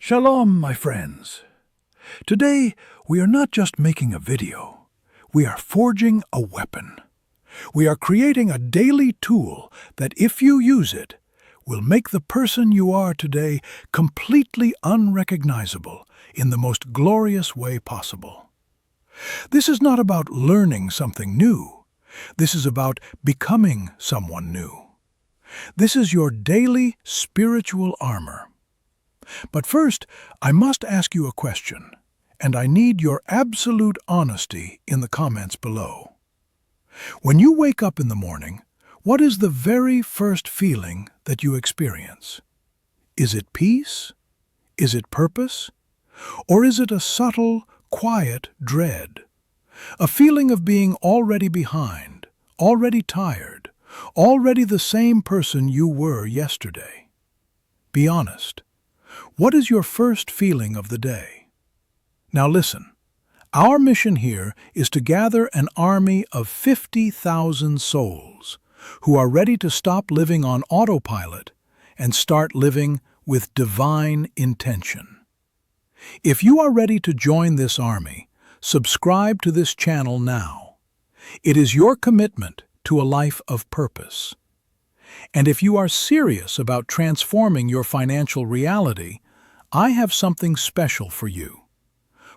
Shalom, my friends. Today, we are not just making a video. We are forging a weapon. We are creating a daily tool that, if you use it, will make the person you are today completely unrecognizable in the most glorious way possible. This is not about learning something new. This is about becoming someone new. This is your daily spiritual armor. But first, I must ask you a question, and I need your absolute honesty in the comments below. When you wake up in the morning, what is the very first feeling that you experience? Is it peace? Is it purpose? Or is it a subtle, quiet dread? A feeling of being already behind, already tired, already the same person you were yesterday? Be honest. What is your first feeling of the day? Now listen, our mission here is to gather an army of 50,000 souls who are ready to stop living on autopilot and start living with divine intention. If you are ready to join this army, subscribe to this channel now. It is your commitment to a life of purpose. And if you are serious about transforming your financial reality, I have something special for you.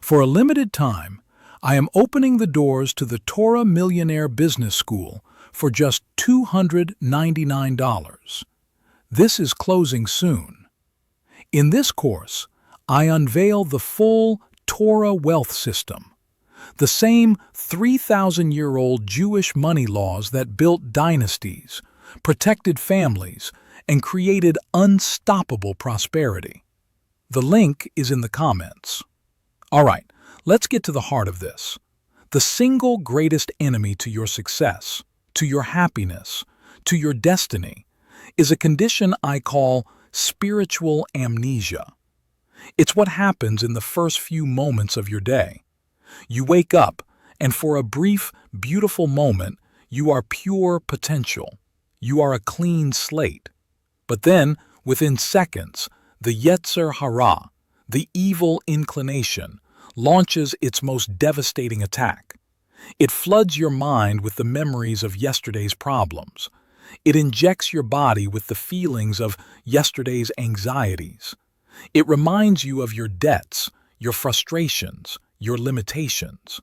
For a limited time, I am opening the doors to the Torah Millionaire Business School for just $299. This is closing soon. In this course, I unveil the full Torah wealth system, the same 3,000-year-old Jewish money laws that built dynasties, protected families, and created unstoppable prosperity. The link is in the comments. All right, let's get to the heart of this. The single greatest enemy to your success, to your happiness, to your destiny, is a condition I call spiritual amnesia. It's what happens in the first few moments of your day. You wake up, and for a brief, beautiful moment, you are pure potential. You are a clean slate. But then, within seconds, the Yetzer Hara, the evil inclination, launches its most devastating attack. It floods your mind with the memories of yesterday's problems. It injects your body with the feelings of yesterday's anxieties. It reminds you of your debts, your frustrations, your limitations.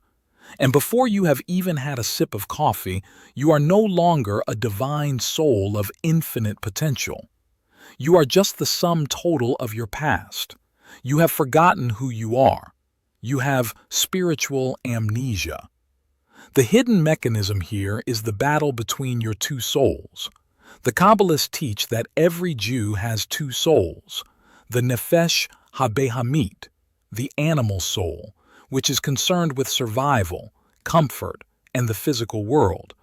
And before you have even had a sip of coffee, you are no longer a divine soul of infinite potential. You are just the sum total of your past. You have forgotten who you are. You have spiritual amnesia. The hidden mechanism here is the battle between your two souls. The Kabbalists teach that every Jew has two souls, the Nefesh HaBehamit, the animal soul, which is concerned with survival, comfort, and the physical world,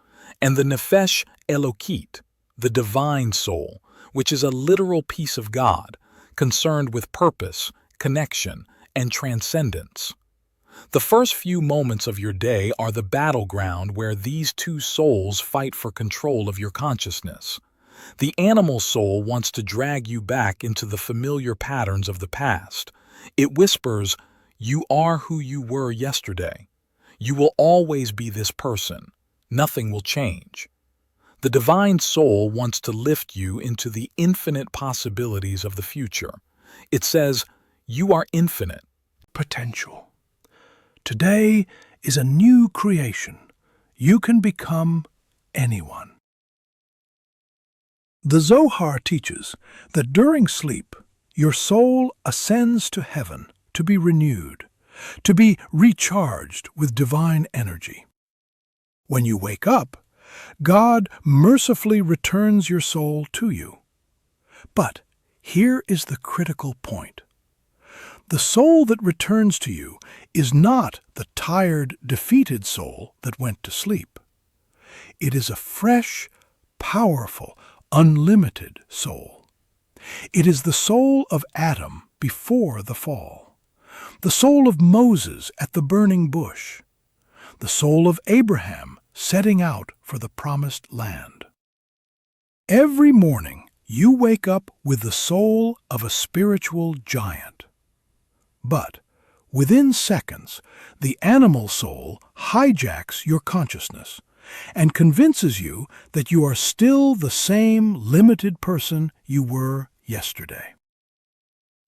and the Nefesh Elokit, the divine soul, which is a literal piece of God, concerned with purpose, connection, and transcendence. The first few moments of your day are the battleground where these two souls fight for control of your consciousness. The animal soul wants to drag you back into the familiar patterns of the past. It whispers, "You are who you were yesterday. You will always be this person. Nothing will change." The divine soul wants to lift you into the infinite possibilities of the future. It says, "You are infinite." Potential. Today is a new creation. You can become anyone. The Zohar teaches that during sleep, your soul ascends to heaven to be renewed, to be recharged with divine energy. When you wake up, God mercifully returns your soul to you. But here is the critical point. The soul that returns to you is not the tired, defeated soul that went to sleep. It is a fresh, powerful, unlimited soul. It is the soul of Adam before the fall, the soul of Moses at the burning bush, the soul of Abraham setting out for the promised land. Every morning, you wake up with the soul of a spiritual giant. But within seconds, the animal soul hijacks your consciousness and convinces you that you are still the same limited person you were yesterday.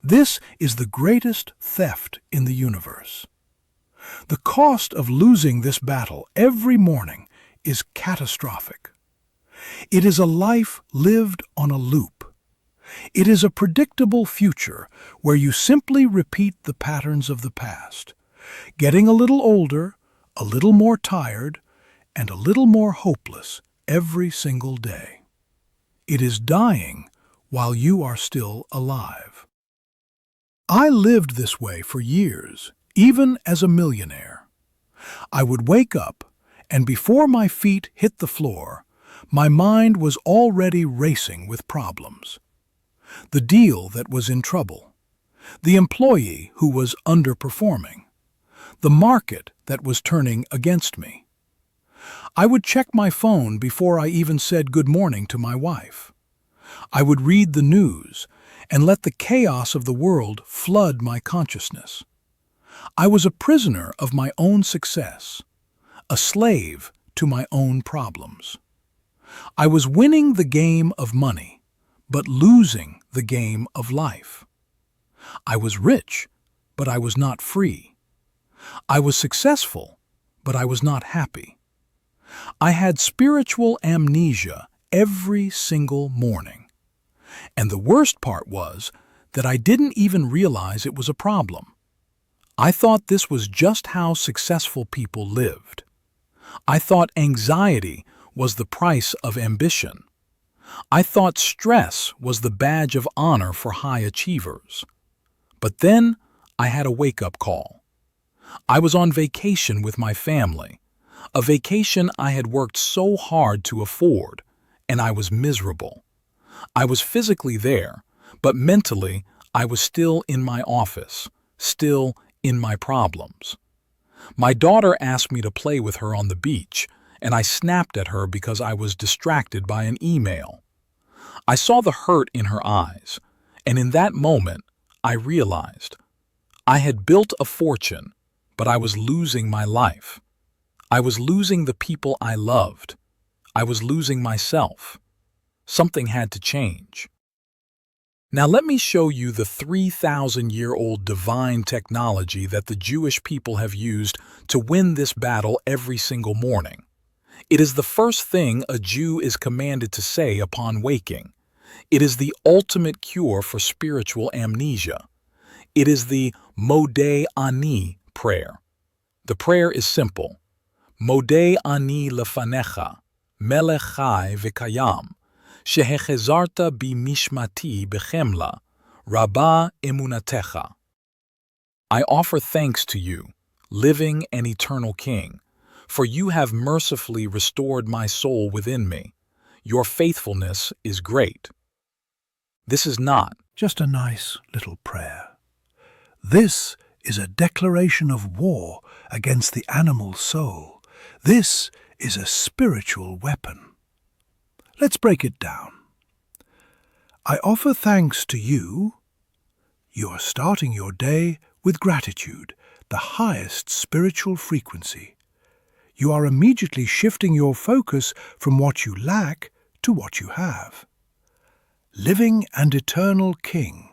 This is the greatest theft in the universe. The cost of losing this battle every morning is catastrophic. It is a life lived on a loop. It is a predictable future where you simply repeat the patterns of the past, getting a little older, a little more tired, and a little more hopeless every single day. It is dying while you are still alive. I lived this way for years, even as a millionaire. I would wake up, and before my feet hit the floor, my mind was already racing with problems. The deal that was in trouble, the employee who was underperforming, the market that was turning against me. I would check my phone before I even said good morning to my wife. I would read the news and let the chaos of the world flood my consciousness. I was a prisoner of my own success, a slave to my own problems. I was winning the game of money, but losing the game of life. I was rich, but I was not free. I was successful, but I was not happy. I had spiritual amnesia every single morning. And the worst part was that I didn't even realize it was a problem. I thought this was just how successful people lived. I thought anxiety was the price of ambition. I thought stress was the badge of honor for high achievers. But then I had a wake-up call. I was on vacation with my family, a vacation I had worked so hard to afford, and I was miserable. I was physically there, but mentally I was still in my office, still in my problems. My daughter asked me to play with her on the beach, and I snapped at her because I was distracted by an email. I saw the hurt in her eyes, and in that moment I realized I had built a fortune, but I was losing my life. I was losing the people I loved. I was losing myself. Something had to change. Now let me show you the 3,000-year-old divine technology that the Jewish people have used to win this battle every single morning. It is the first thing a Jew is commanded to say upon waking. It is the ultimate cure for spiritual amnesia. It is the Modeh Ani prayer. The prayer is simple. Modeh Ani lefanecha, melech chai v'kayam, shehechezarta b'mishmati b'chemla, rabba emunatecha. I offer thanks to you, living and eternal King, for you have mercifully restored my soul within me. Your faithfulness is great. This is not just a nice little prayer. This is a declaration of war against the animal soul. This is a spiritual weapon. Let's break it down. I offer thanks to you. You are starting your day with gratitude, the highest spiritual frequency. You are immediately shifting your focus from what you lack to what you have. Living and eternal King.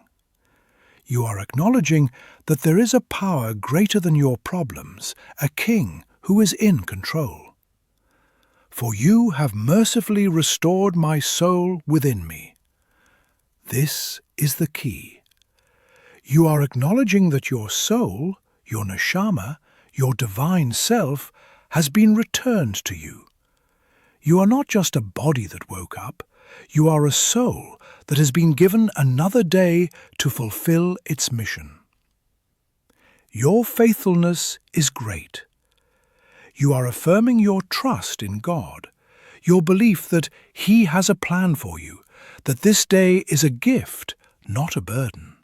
You are acknowledging that there is a power greater than your problems, a King who is in control. For you have mercifully restored my soul within me. This is the key. You are acknowledging that your soul, your neshama, your divine self, has been returned to you. You are not just a body that woke up, you are a soul that has been given another day to fulfill its mission. Your faithfulness is great. You are affirming your trust in God, your belief that He has a plan for you, that this day is a gift, not a burden.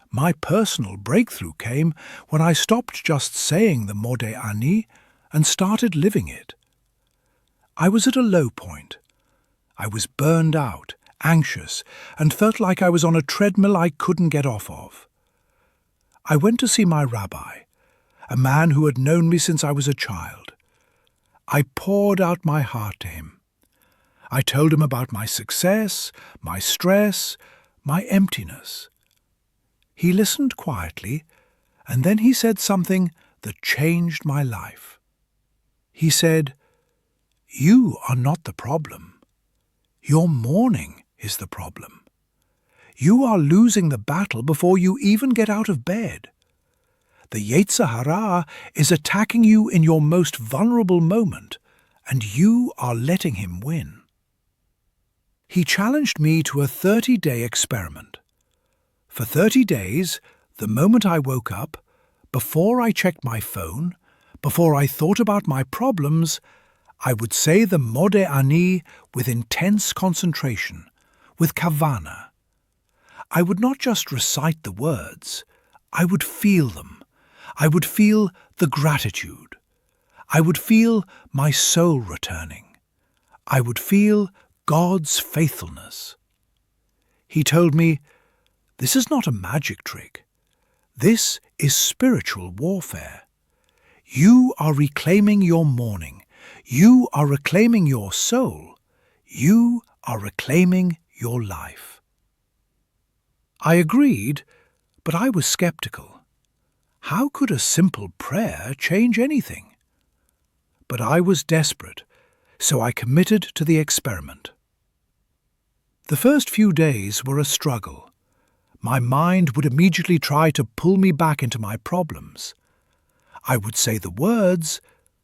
My personal breakthrough came when I stopped just saying the Modeh Ani and started living it. I was at a low point. I was burned out, anxious, and felt like I was on a treadmill I couldn't get off of. I went to see my rabbi, a man who had known me since I was a child. I poured out my heart to him. I told him about my success, my stress, my emptiness. He listened quietly, and then he said something that changed my life. He said, "You are not the problem. Your mourning is the problem. You are losing the battle before you even get out of bed. The Yetzer Hara is attacking you in your most vulnerable moment, and you are letting him win." He challenged me to a 30-day experiment. For 30 days, the moment I woke up, before I checked my phone, before I thought about my problems, I would say the Modeh Ani with intense concentration, with kavana. I would not just recite the words, I would feel them. I would feel the gratitude. I would feel my soul returning. I would feel God's faithfulness. He told me, "This is not a magic trick. This is spiritual warfare. You are reclaiming your mourning. You are reclaiming your soul. You are reclaiming your life." I agreed, but I was skeptical. How could a simple prayer change anything? But I was desperate, so I committed to the experiment. The first few days were a struggle. My mind would immediately try to pull me back into my problems. I would say the words,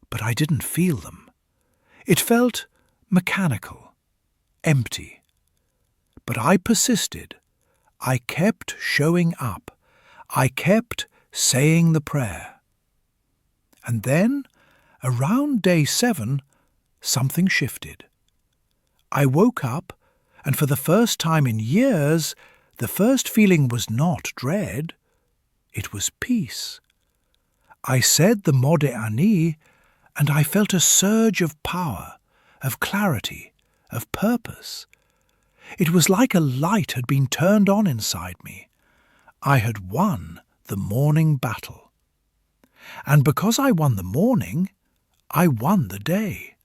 but I didn't feel them. It felt mechanical, empty. But I persisted. I kept showing up. I kept saying the prayer. And then, around day 7, something shifted. I woke up, and for the first time in years, the first feeling was not dread, it was peace. I said the Modeh Ani, and I felt a surge of power, of clarity, of purpose. It was like a light had been turned on inside me. I had won the morning battle. And because I won the morning, I won the day.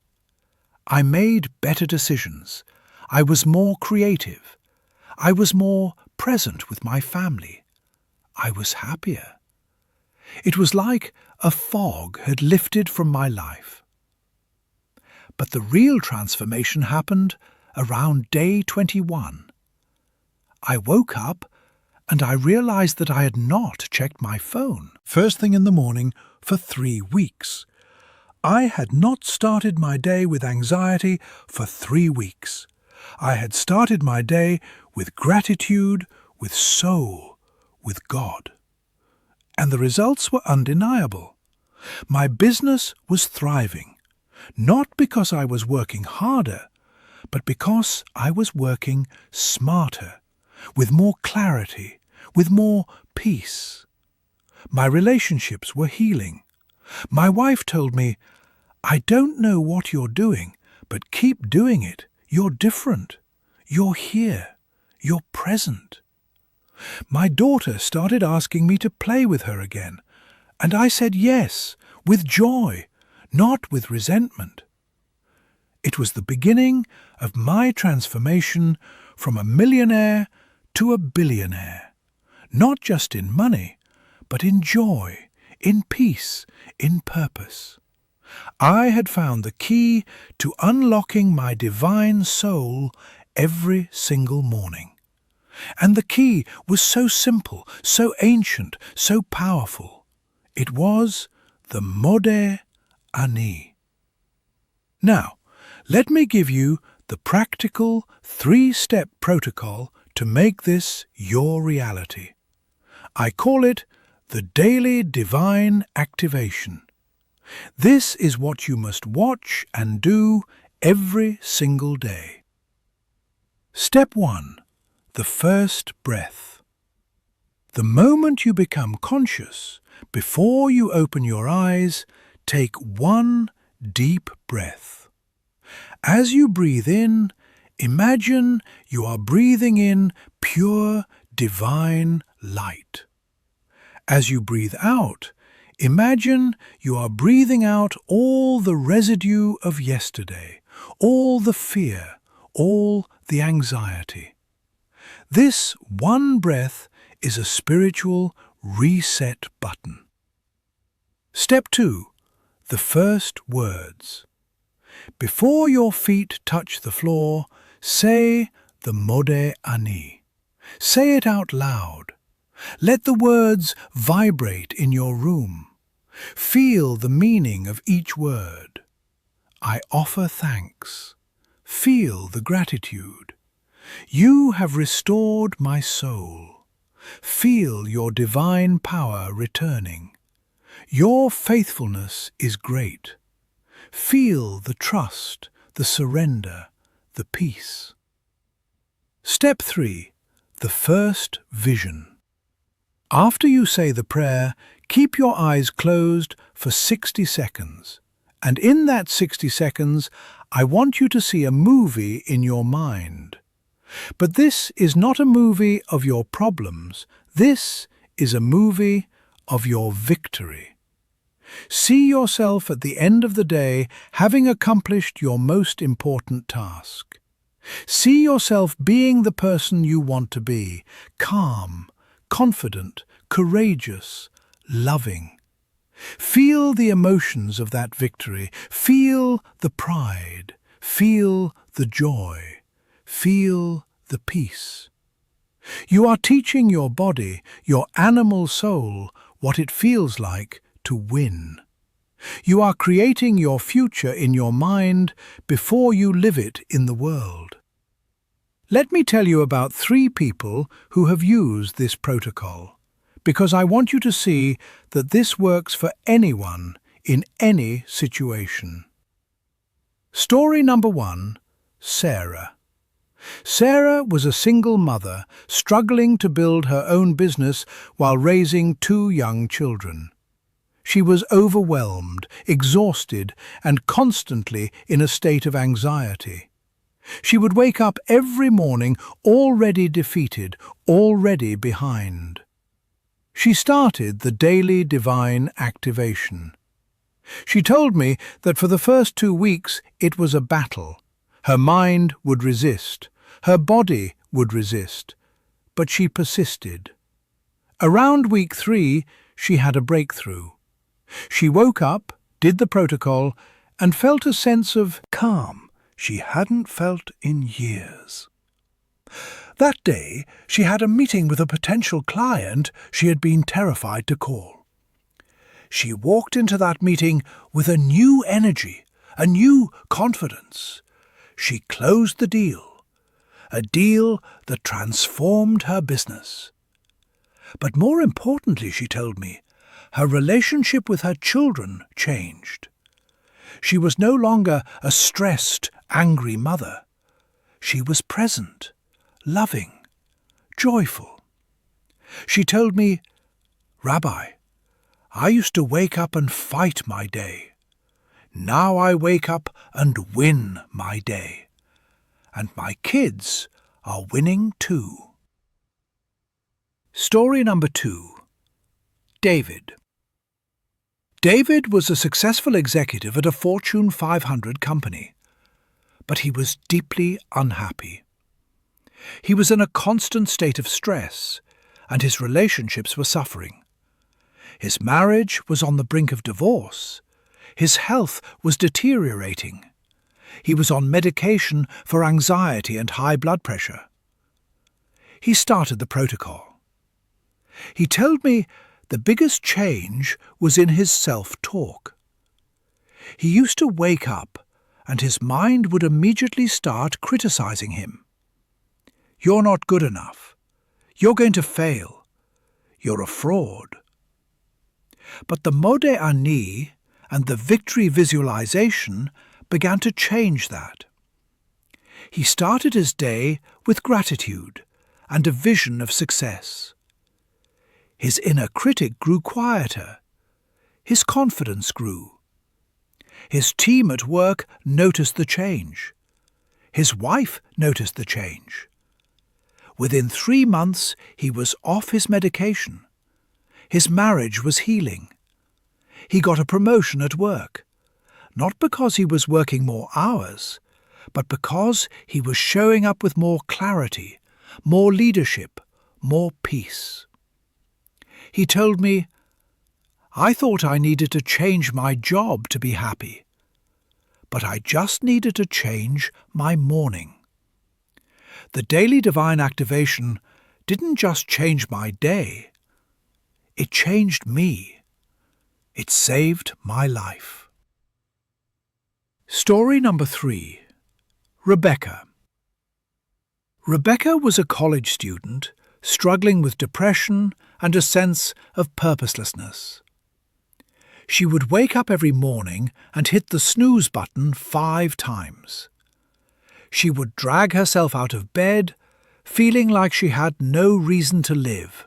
I made better decisions. I was more creative. I was more present with my family. I was happier. It was like a fog had lifted from my life. But the real transformation happened around day 21. I woke up and I realized that I had not checked my phone first thing in the morning for 3 weeks. I had not started my day with anxiety for 3 weeks. I had started my day with gratitude, with soul, with God. And the results were undeniable. My business was thriving, not because I was working harder, but because I was working smarter, with more clarity, with more peace. My relationships were healing. My wife told me, "I don't know what you're doing, but keep doing it. You're different. You're here. You're present." My daughter started asking me to play with her again, and I said yes, with joy, not with resentment. It was the beginning of my transformation from a millionaire to a billionaire, not just in money, but in joy, in peace, in purpose. I had found the key to unlocking my divine soul every single morning. And the key was so simple, so ancient, so powerful. It was the Modeh Ani. Now, let me give you the practical 3-step protocol to make this your reality. I call it the Daily Divine Activation. This is what you must watch and do every single day. Step 1. The first breath. The moment you become conscious, before you open your eyes, take one deep breath. As you breathe in, imagine you are breathing in pure, divine light. As you breathe out, imagine you are breathing out all the residue of yesterday, all the fear, all the anxiety. This one breath is a spiritual reset button. Step 2. The first words. Before your feet touch the floor, say the Modeh Ani. Say it out loud. Let the words vibrate in your room. Feel the meaning of each word. I offer thanks. Feel the gratitude. You have restored my soul. Feel your divine power returning. Your faithfulness is great. Feel the trust, the surrender, the peace. Step 3. The first vision. After you say the prayer, keep your eyes closed for 60 seconds. And in that 60 seconds, I want you to see a movie in your mind. But this is not a movie of your problems. This is a movie of your victory. See yourself at the end of the day having accomplished your most important task. See yourself being the person you want to be, calm, confident, courageous, loving. Feel the emotions of that victory. Feel the pride. Feel the joy. Feel the peace. You are teaching your body, your animal soul, what it feels like to win. You are creating your future in your mind before you live it in the world. Let me tell you about 3 people who have used this protocol, because I want you to see that this works for anyone in any situation. Story number 1, Sarah. Sarah was a single mother struggling to build her own business while raising 2 young children. She was overwhelmed, exhausted, and constantly in a state of anxiety. She would wake up every morning already defeated, already behind. She started the daily divine activation. She told me that for the first 2 weeks it was a battle. Her mind would resist, her body would resist, but she persisted. Around week 3, she had a breakthrough. She woke up, did the protocol, and felt a sense of calm she hadn't felt in years. That day, she had a meeting with a potential client she had been terrified to call. She walked into that meeting with a new energy, a new confidence. She closed the deal, a deal that transformed her business. But more importantly, she told me, her relationship with her children changed. She was no longer a stressed, angry mother. She was present, loving, joyful. She told me, "Rabbi, I used to wake up and fight my day. Now I wake up and win my day. And my kids are winning too." Story number 2. David. David was a successful executive at a Fortune 500 company, but he was deeply unhappy. He was in a constant state of stress, and his relationships were suffering. His marriage was on the brink of divorce. His health was deteriorating. He was on medication for anxiety and high blood pressure. He started the protocol. He told me the biggest change was in his self-talk. He used to wake up and his mind would immediately start criticizing him. "You're not good enough. You're going to fail. You're a fraud." But the Modeh Ani and the victory visualization began to change that. He started his day with gratitude and a vision of success. His inner critic grew quieter. His confidence grew. His team at work noticed the change. His wife noticed the change. Within 3 months, he was off his medication. His marriage was healing. He got a promotion at work, not because he was working more hours, but because he was showing up with more clarity, more leadership, more peace. He told me, "I thought I needed to change my job to be happy, but I just needed to change my morning." The daily divine activation didn't just change my day, it changed me. It saved my life. Story number 3. Rebecca. Rebecca was a college student struggling with depression and a sense of purposelessness. She would wake up every morning and hit the snooze button 5 times. She would drag herself out of bed, feeling like she had no reason to live.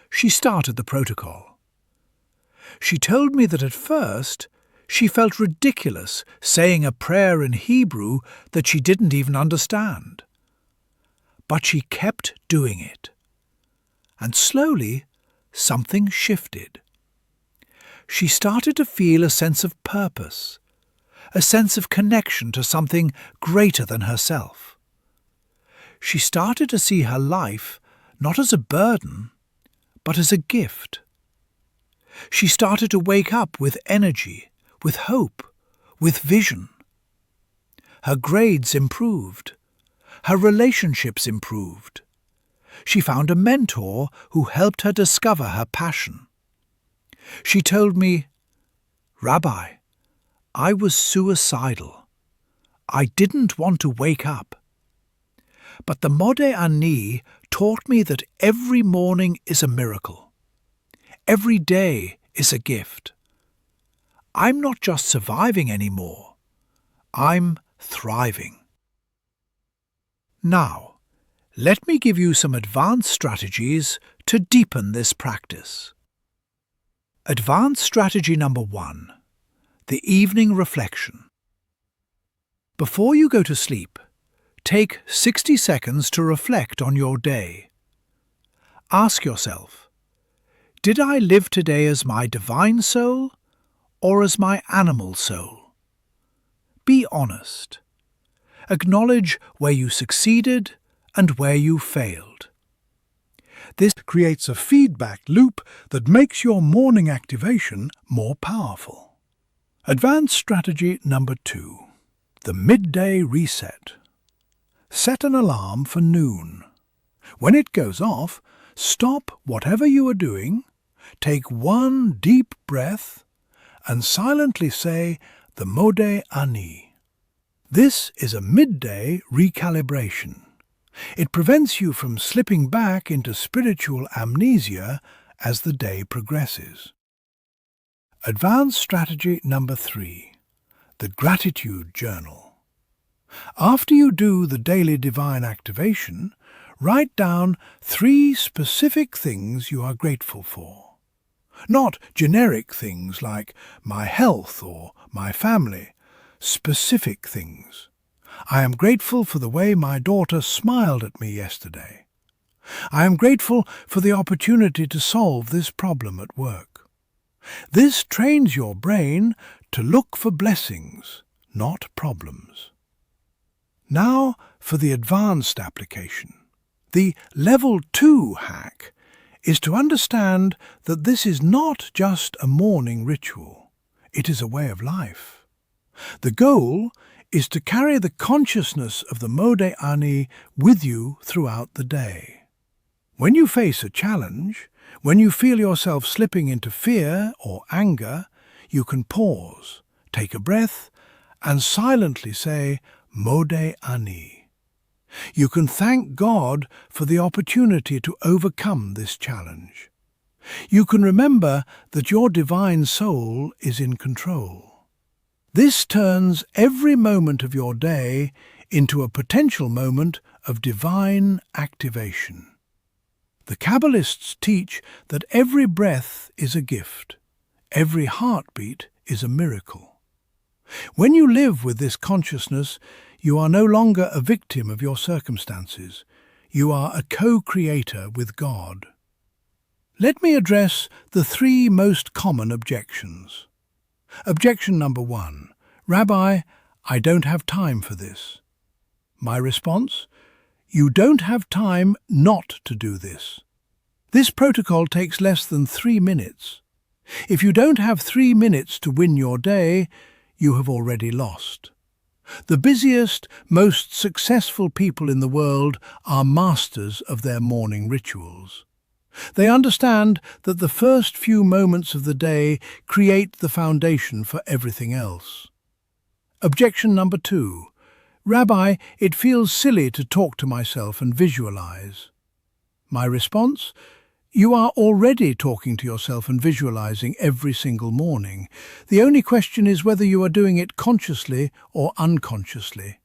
She started the protocol. She told me that at first she felt ridiculous saying a prayer in Hebrew that she didn't even understand. But she kept doing it. And slowly, something shifted. She started to feel a sense of purpose, a sense of connection to something greater than herself. She started to see her life not as a burden, but as a gift. She started to wake up with energy, with hope, with vision. Her grades improved. Her relationships improved. She found a mentor who helped her discover her passion. She told me, "Rabbi, I was suicidal. I didn't want to wake up. But the Modeh Ani taught me that every morning is a miracle. Every day is a gift. I'm not just surviving anymore. I'm thriving." Now, let me give you some advanced strategies to deepen this practice. Advanced strategy number 1. The evening reflection. Before you go to sleep, take 60 seconds to reflect on your day. Ask yourself, did I live today as my divine soul or as my animal soul? Be honest. Acknowledge where you succeeded and where you failed. This creates a feedback loop that makes your morning activation more powerful. Advanced strategy number 2. The midday reset. Set an alarm for noon. When it goes off, stop whatever you are doing, take one deep breath, and silently say the Modeh Ani. This is a midday recalibration. It prevents you from slipping back into spiritual amnesia as the day progresses. Advanced strategy number 3. The gratitude journal. After you do the daily divine activation, write down 3 specific things you are grateful for. Not generic things like my health or my family. Specific things. I am grateful for the way my daughter smiled at me yesterday. I am grateful for the opportunity to solve this problem at work. This trains your brain to look for blessings, not problems. Now for the advanced application. The level 2 hack is to understand that this is not just a morning ritual. It is a way of life. The goal is to carry the consciousness of the Modeh Ani with you throughout the day. When you face a challenge, when you feel yourself slipping into fear or anger, you can pause, take a breath, and silently say, Modeh Ani. You can thank God for the opportunity to overcome this challenge. You can remember that your divine soul is in control. This turns every moment of your day into a potential moment of divine activation. The Kabbalists teach that every breath is a gift, every heartbeat is a miracle. When you live with this consciousness, you are no longer a victim of your circumstances. You are a co-creator with God. Let me address the three most common objections. Objection number 1. Rabbi, I don't have time for this. My response? You don't have time not to do this. This protocol takes less than 3 minutes. If you don't have 3 minutes to win your day, you have already lost. The busiest, most successful people in the world are masters of their morning rituals. They understand that the first few moments of the day create the foundation for everything else. Objection number 2. Rabbi, it feels silly to talk to myself and visualize. My response? You are already talking to yourself and visualizing every single morning. The only question is whether you are doing it consciously or unconsciously.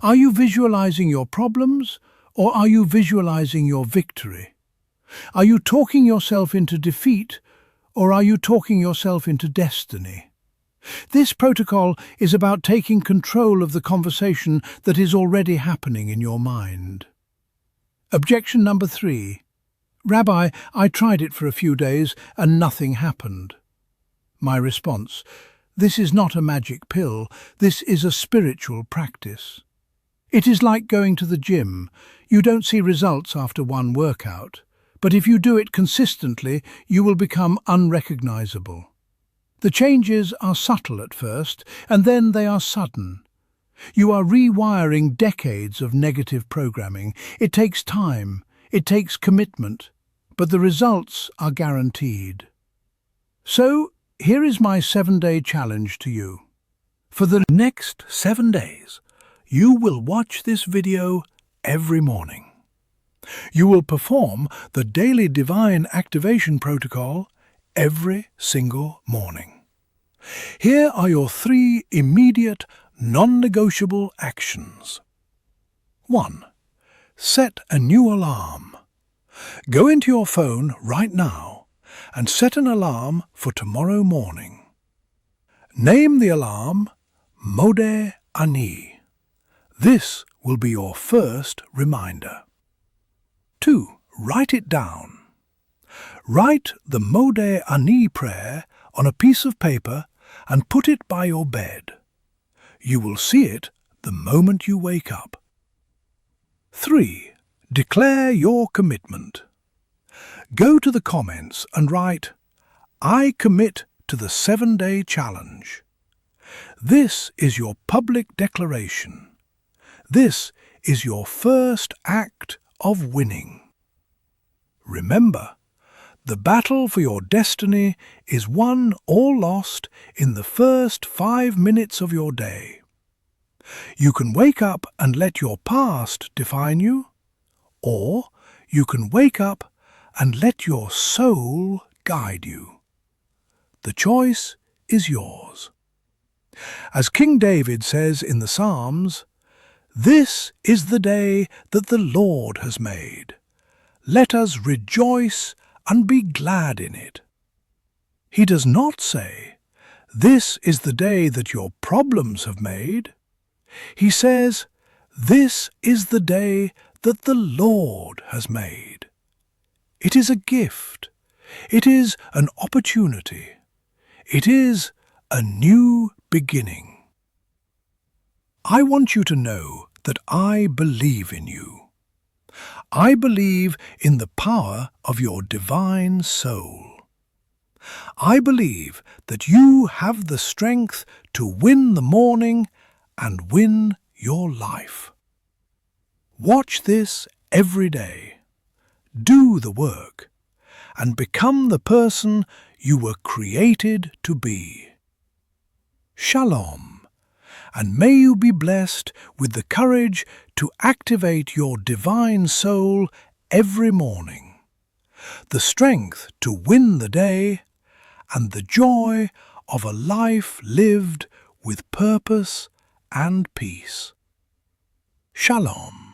Are you visualizing your problems or are you visualizing your victory? Are you talking yourself into defeat or are you talking yourself into destiny? This protocol is about taking control of the conversation that is already happening in your mind. Objection number 3. Rabbi, I tried it for a few days and nothing happened. My response, this is not a magic pill, this is a spiritual practice. It is like going to the gym. You don't see results after one workout, but if you do it consistently, you will become unrecognizable. The changes are subtle at first, and then they are sudden. You are rewiring decades of negative programming. It takes time, it takes commitment, but the results are guaranteed. So, here is my 7-day challenge to you. For the next 7 days, you will watch this video every morning. You will perform the daily divine activation protocol every single morning. Here are your 3 immediate, non-negotiable actions. 1. Set a new alarm. Go into your phone right now and set an alarm for tomorrow morning. Name the alarm Modeh Ani. This will be your first reminder. 2. Write it down. Write the Modeh Ani prayer on a piece of paper and put it by your bed. You will see it the moment you wake up. 3. Declare your commitment. Go to the comments and write, I commit to the 7-day challenge. This is your public declaration. This is your first act of winning. Remember, the battle for your destiny is won or lost in the first 5 minutes of your day. You can wake up and let your past define you, or you can wake up and let your soul guide you. The choice is yours. As King David says in the Psalms, "This is the day that the Lord has made. Let us rejoice and be glad in it." He does not say, "This is the day that your problems have made." He says, "This is the day that the Lord has made." It is a gift. It is an opportunity. It is a new beginning. I want you to know that I believe in you. I believe in the power of your divine soul. I believe that you have the strength to win the morning and win your life. Watch this every day. Do the work and become the person you were created to be. Shalom. And may you be blessed with the courage to activate your divine soul every morning, the strength to win the day, and the joy of a life lived with purpose and peace. Shalom.